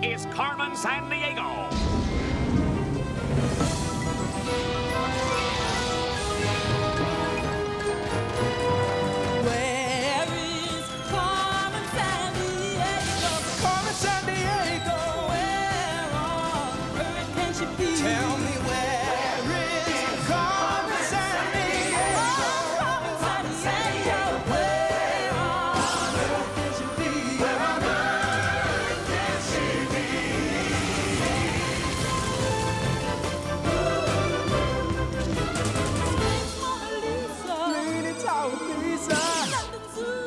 is Carmen Sandiego. Where is Carmen Sandiego? Carmen Sandiego. Where on earth can she be? Tell me where is Carmen Sandiego? Carmen Sandiego. Where on earth can she be? Where on earth can she be? Lady Tower Lisa.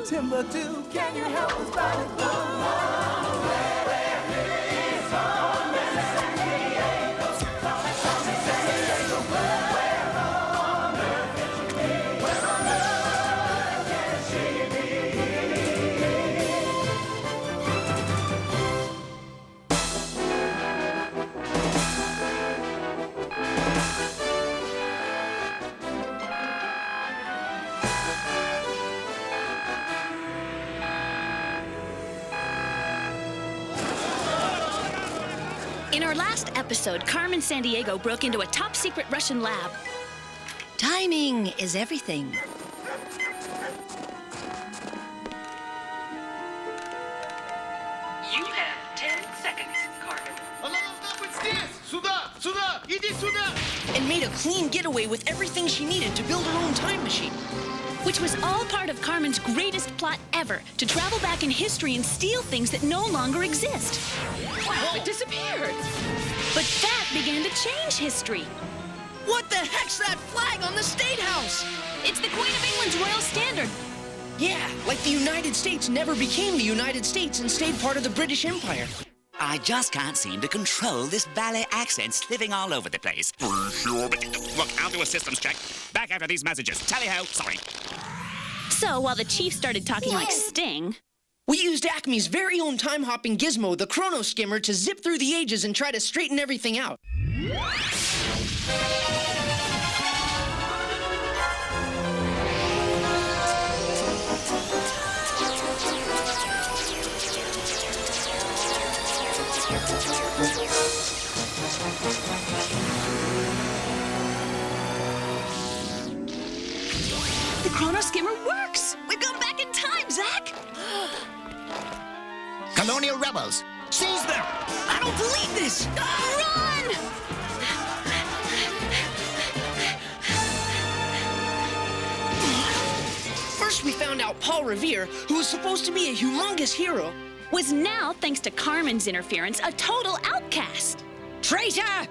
Timbuktu, can you help us find it? In our last episode, Carmen Sandiego broke into a top-secret Russian lab. Timing is everything. You have 10 seconds, Carmen. Сюда! Иди сюда! And made a clean getaway with everything she needed to build her own time machine. Which was all part of Carmen's greatest plot ever, to travel back in history and steal things that no longer exist. Wow, it disappeared. But that began to change history. What the heck's that flag on the State House? It's the Queen of England's royal standard. Yeah, like the United States never became the United States and stayed part of the British Empire. I just can't seem to control this ballet accent slithering all over the place. Sure, but look, I'll do a systems check. Back after these messages. Tally-ho, sorry. So while the chief started talking like Sting, We used Acme's very own time-hopping gizmo, the Chrono Skimmer, to zip through the ages and try to straighten everything out. the Chrono Skimmer works. We've gone back in time, Zach. Colonial rebels, seize them! I don't believe this! Run! First, we found out Paul Revere, who was supposed to be a humongous hero, Was now, thanks to Carmen's interference, a total outcast. traitor!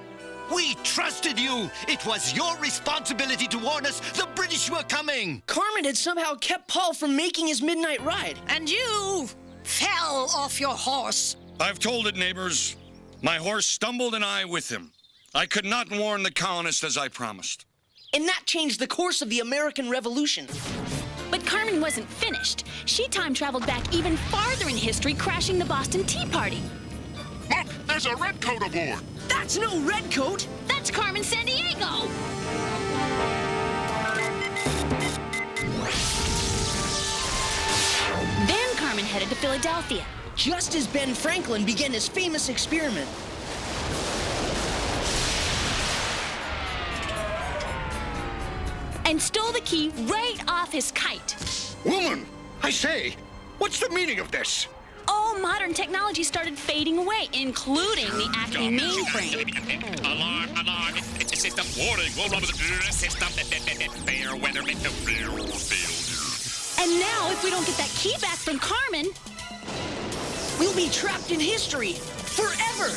We trusted you! It was your responsibility to warn us the British were coming! Carmen had somehow kept Paul from making his midnight ride. And you fell off your horse. I've told it, neighbors. My horse stumbled and I with him. I could not warn the colonists as I promised. And that changed the course of the American Revolution. But Carmen wasn't finished. She time-traveled back even farther in history, crashing the Boston Tea Party. Look, there's a redcoat aboard. That's no redcoat! That's Carmen Sandiego! Then Carmen headed to Philadelphia. Just as Ben Franklin began his famous experiment. And stole the key right off his kite. Woman, I say, what's the meaning of this? All modern technology started fading away, including the Acme mainframe. Alarm, alarm. It's a system warning. We'll run with the system. Fair weather. And now, if we don't get that key back from Carmen, We'll be trapped in history forever!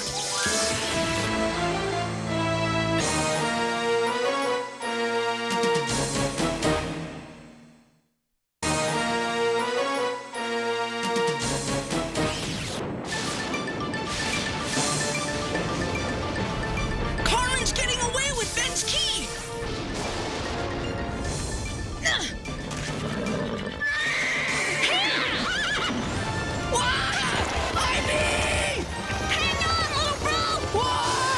Carmen's getting away with Ben's key! hang on, little bro!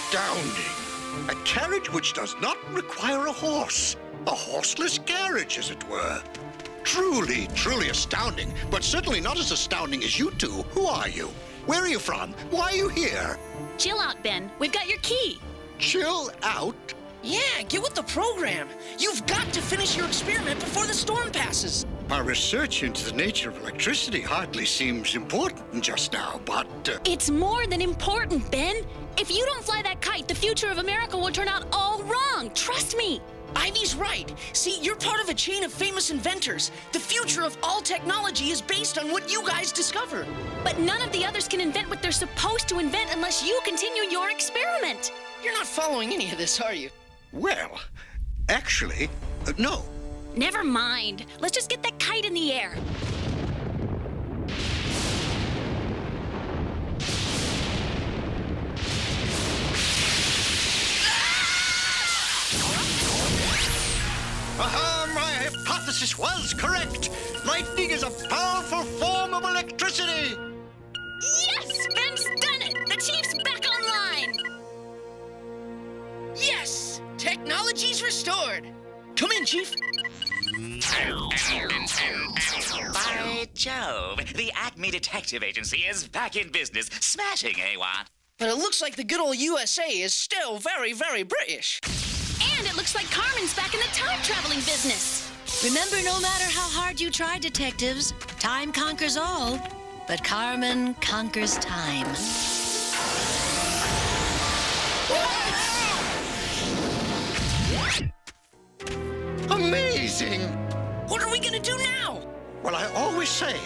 Astounding. A carriage which does not require a horse. A horseless carriage, as it were. Truly, truly astounding, but certainly not as astounding as you two. Who are you? Where are you from? Why are you here? Chill out, Ben. We've got your key. Chill out? Yeah, get with the program. You've got to finish your experiment before the storm passes. Our research into the nature of electricity hardly seems important just now, but... It's more than important, Ben. If you don't fly that kite, the future of America will turn out all wrong. Trust me. Ivy's right. See, you're part of a chain of famous inventors. The future of all technology is based on what you guys discover. But none of the others can invent what they're supposed to invent unless you continue your experiment. You're not following any of this, are you? Well, actually, no. Never mind. Let's just get that kite in the air. Aha, my hypothesis was correct. Lightning is a powerful form of electricity. Yes! Ben's done it! The Chief's back online! Yes! Technology's restored. Come in, Chief. By Jove, the Acme Detective Agency is back in business. Smashing, eh, Watt? But it looks like the good old USA is still very, very British. And it looks like Carmen's back in the time-traveling business. Remember, no matter how hard you try, detectives, time conquers all. But Carmen conquers time. Amazing! What are we gonna do now? Well, I always say,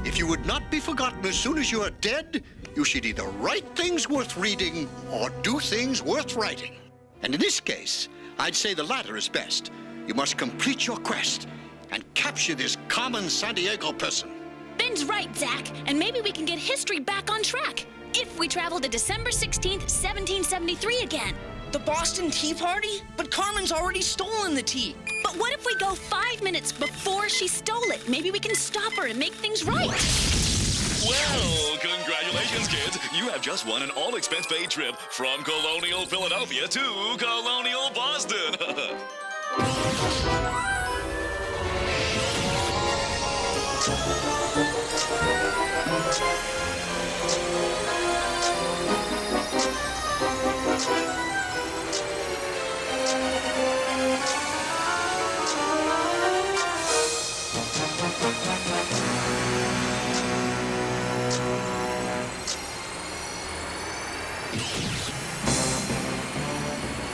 if you would not be forgotten as soon as you are dead, you should either write things worth reading or do things worth writing. And in this case, I'd say the latter is best. You must complete your quest and capture this Carmen Sandiego person. Ben's right, Zach, and maybe we can get history back on track if we travel to December 16th, 1773 again. The Boston Tea Party? But Carmen's already stolen the tea. But what if we go 5 minutes before she stole it? Maybe we can stop her and make things right. Well, congratulations, kids. You have just won an all-expense-paid trip from Colonial Philadelphia to Colonial Boston.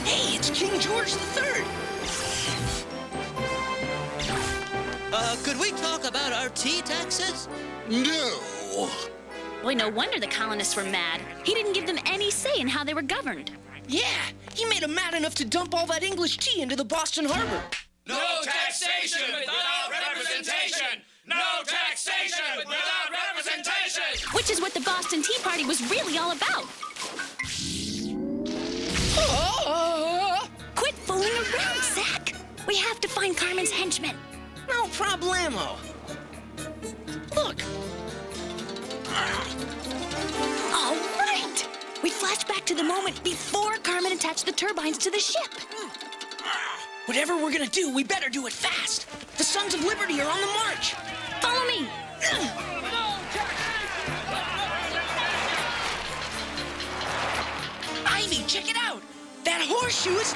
Hey, it's King George III. Could we talk about our tea taxes? No. Boy, no wonder the colonists were mad. He didn't give them any say in how they were governed. Yeah, he made them mad enough to dump all that English tea into the Boston Harbor. No taxation without representation! No taxation without representation! Which is what the Boston Tea Party was really all about. Quit fooling around, Zach. We have to find Carmen's henchmen. No problemo. Look. All right. We flash back to the moment before Carmen attached the turbines to the ship. Whatever we're gonna do, we better do it fast. The Sons of Liberty are on the march. Follow me. Ivy, check it out. That horseshoe is...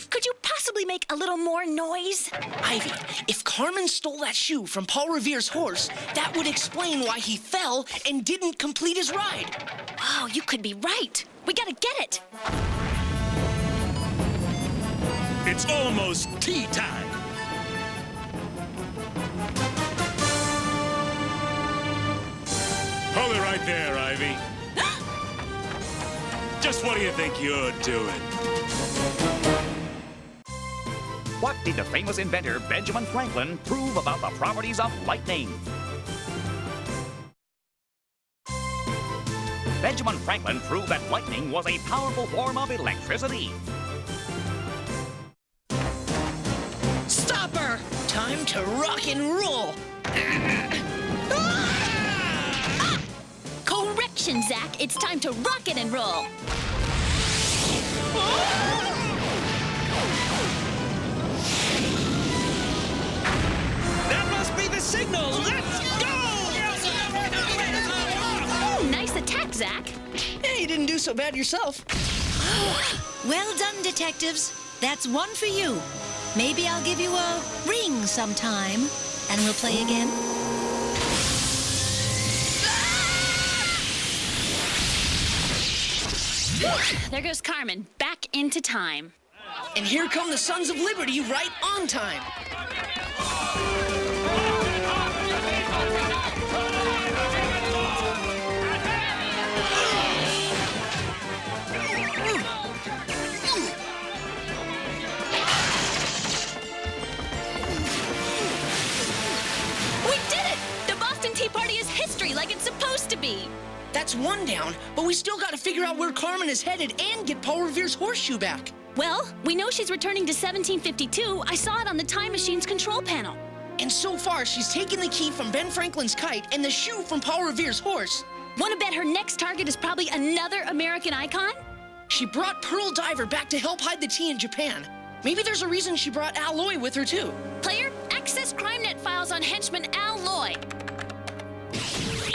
Could you possibly make a little more noise? Ivy, if Carmen stole that shoe from Paul Revere's horse, that would explain why he fell and didn't complete his ride. Oh, you could be right. We gotta get it. It's almost tea time. Hold it right there, Ivy. Just what do you think you're doing? What did the famous inventor Benjamin Franklin prove about the properties of lightning? Benjamin Franklin proved that lightning was a powerful form of electricity. Stop her! Time to rock and roll. Correct, Attention, Zach. It's time to rock it and roll. That must be the signal. Let's go! Oh, nice attack, Zach. Hey, you didn't do so bad yourself. Well done, detectives. That's one for you. Maybe I'll give you a ring sometime, and we'll play again. There goes Carmen, back into time. And here come the Sons of Liberty right on time. We did it! The Boston Tea Party is history like it's supposed to be. That's one down, but we still got to figure out where Carmen is headed and get Paul Revere's horseshoe back. Well, we know she's returning to 1752. I saw it on the time machine's control panel. And so far, she's taken the key from Ben Franklin's kite and the shoe from Paul Revere's horse. Want to bet her next target is probably another American icon? She brought Pearl Diver back to help hide the tea in Japan. Maybe there's a reason she brought Alloy with her, too. Player, access CrimeNet files on henchman Alloy.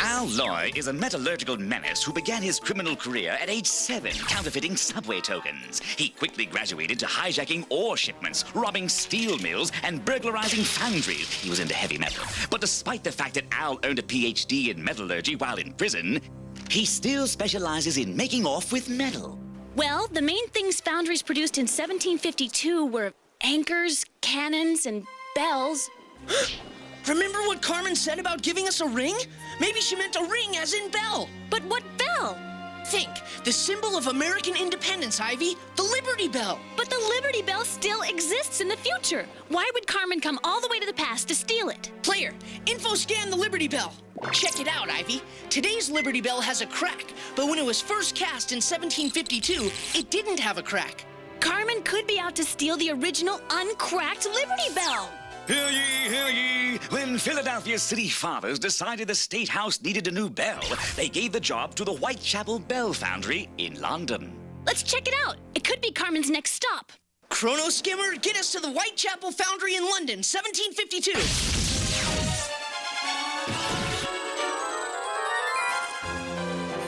Al Loy is a metallurgical menace who began his criminal career at age 7, counterfeiting subway tokens. He quickly graduated to hijacking ore shipments, robbing steel mills, and burglarizing foundries. He was into heavy metal. But despite the fact that Al earned a PhD in metallurgy while in prison, he still specializes in making off with metal. Well, the main things foundries produced in 1752 were anchors, cannons, and bells. Remember what Carmen said about giving us a ring? Maybe she meant a ring as in bell. But what bell? Think, the symbol of American independence, Ivy, the Liberty Bell. But the Liberty Bell still exists in the future. Why would Carmen come all the way to the past to steal it? Player, info scan the Liberty Bell. Check it out, Ivy. Today's Liberty Bell has a crack, but when it was first cast in 1752, it didn't have a crack. Carmen could be out to steal the original uncracked Liberty Bell. Hear ye, hear ye! When Philadelphia's city fathers decided the State House needed a new bell, they gave the job to the Whitechapel Bell Foundry in London. Let's check it out. It could be Carmen's next stop. Chrono Skimmer, get us to the Whitechapel Foundry in London, 1752.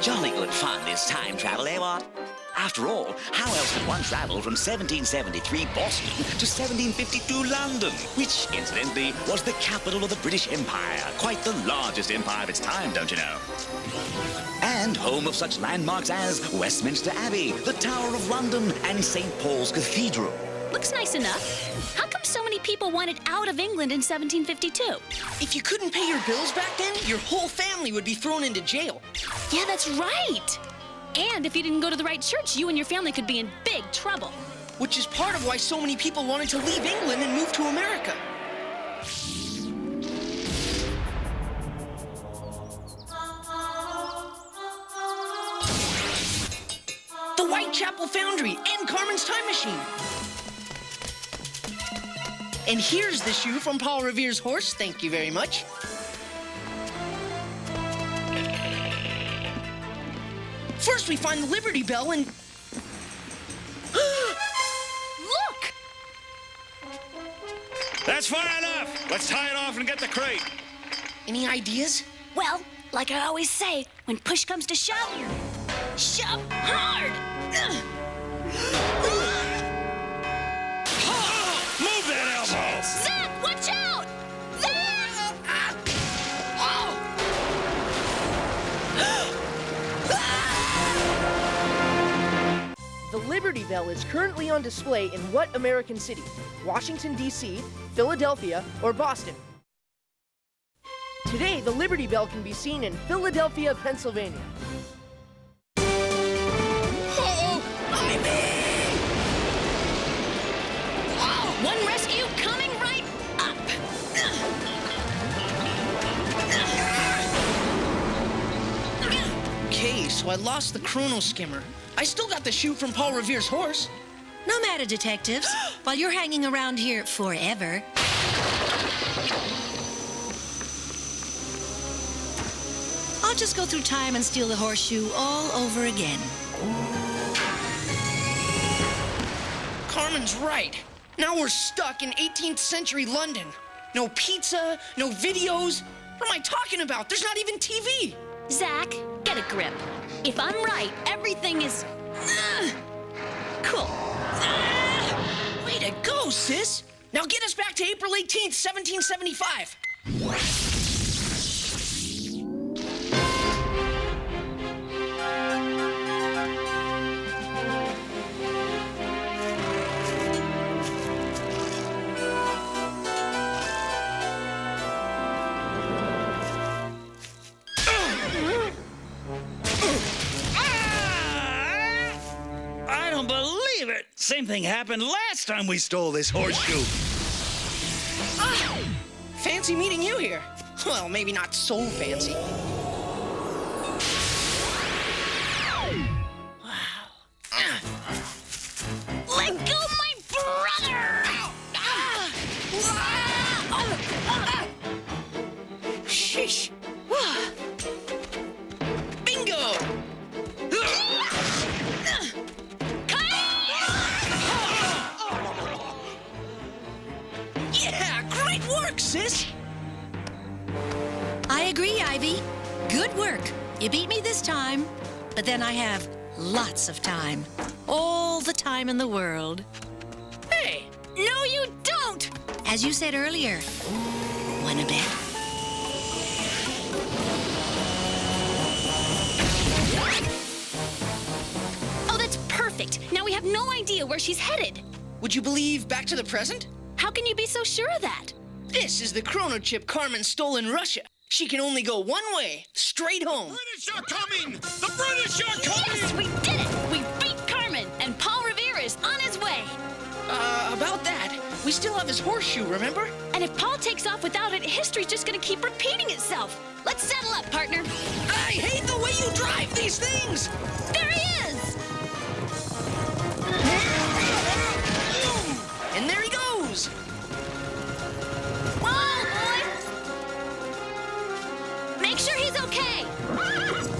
Jolly good fun, this time travel, eh, what? After all, how else could one travel from 1773 Boston to 1752 London, which, incidentally, was the capital of the British Empire, quite the largest empire of its time, don't you know? And home of such landmarks as Westminster Abbey, the Tower of London, and St. Paul's Cathedral. Looks nice enough. How come so many people wanted out of England in 1752? If you couldn't pay your bills back then, your whole family would be thrown into jail. Yeah, that's right. And if you didn't go to the right church, you and your family could be in big trouble. Which is part of why so many people wanted to leave England and move to America. The Whitechapel Foundry and Carmen's time machine. And here's the shoe from Paul Revere's horse. Thank you very much. First, we find the Liberty Bell and... Look! That's far enough. Let's tie it off and get the crate. Any ideas? Well, like I always say, when push comes to shove, shove hard! Move that elbow! Zach, watch out! The Liberty Bell is currently on display in what American city? Washington, D.C., Philadelphia, or Boston? Today, the Liberty Bell can be seen in Philadelphia, Pennsylvania. One rescue coming right up. Okay, so I lost the Chrono Skimmer. I still got the shoe from Paul Revere's horse. No matter, detectives. While you're hanging around here forever, I'll just go through time and steal the horseshoe all over again. Carmen's right. Now we're stuck in 18th century London. No pizza, no videos. What am I talking about? There's not even TV. Zach, get a grip. If I'm right, everything is... cool. Way to go, sis. Now get us back to April 18th, 1775. I don't believe it. Same thing happened last time we stole this horseshoe. Fancy meeting you here. Well, maybe not so fancy. Let go, my brother! Sheesh. Bingo! Yeah, great work, sis. I agree, Ivy. Good work. You beat me this time, but then I have lots of time. All the time in the world. Hey! No, you don't! As you said earlier, wanna bet? Oh, that's perfect. Now we have no idea where she's headed. Would you believe back to the present? How can you be so sure of that? This is the chrono chip Carmen stole in Russia. She can only go one way, straight home. British are coming! The British are coming! Yes, we did it! We beat Carmen, and Paul Revere is on his way. About that, we still have his horseshoe, remember? And if Paul takes off without it, history's just gonna keep repeating itself. Let's settle up, partner. I hate the way you drive these things! There he is! And there he goes! Whoa, boy! Make sure he's okay.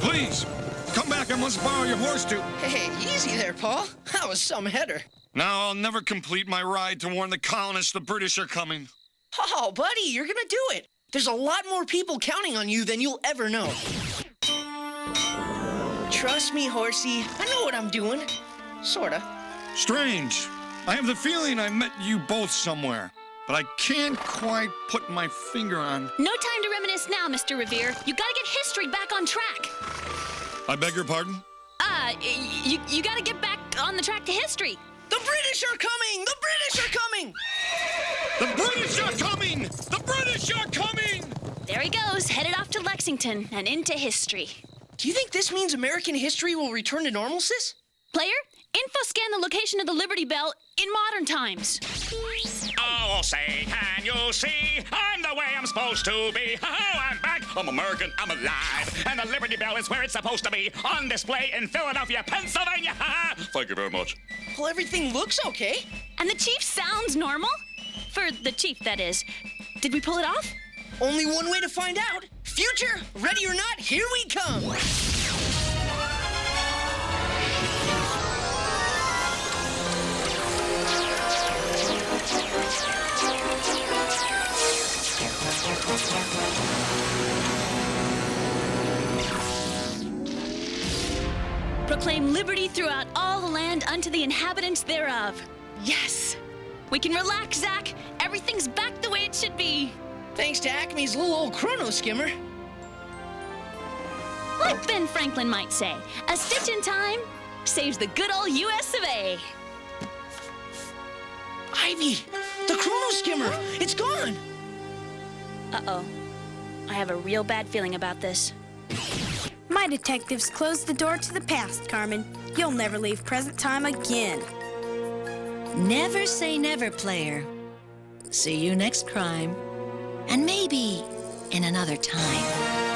Please, come back. I must borrow your horse too. Hey, easy there, Paul. That was some header. Now I'll never complete my ride to warn the colonists the British are coming. Oh, buddy, you're gonna do it. There's a lot more people counting on you than you'll ever know. Trust me, horsey. I know what I'm doing. Sorta. Strange. I have the feeling I met you both somewhere, but I can't quite put my finger on. No time to reminisce now, Mr. Revere. You gotta get history back on track. I beg your pardon? You gotta get back on the track to history. The British are coming! The British are coming! The British are coming! The British are coming! There he goes, headed off to Lexington and into history. Do you think this means American history will return to normal, sis? Player, info scan the location of the Liberty Bell in modern times. Oh, say, can you see? I'm the way I'm supposed to be. Oh, I'm back. I'm American. I'm alive. And the Liberty Bell is where it's supposed to be. On display in Philadelphia, Pennsylvania. Thank you very much. Well, everything looks okay. And the chief sounds normal? For the chief, that is. Did we pull it off? Only one way to find out. Future, ready or not, here we come. Proclaim liberty throughout all the land unto the inhabitants thereof. Yes! We can relax, Zach. Everything's back the way it should be. Thanks to Acme's little old chrono skimmer. Like Ben Franklin might say, a stitch in time saves the good old US of A. Ivy, the chrono skimmer, it's gone. Uh-oh. I have a real bad feeling about this. My detectives closed the door to the past, Carmen. You'll never leave present time again. Never say never, player. See you next crime. And maybe in another time.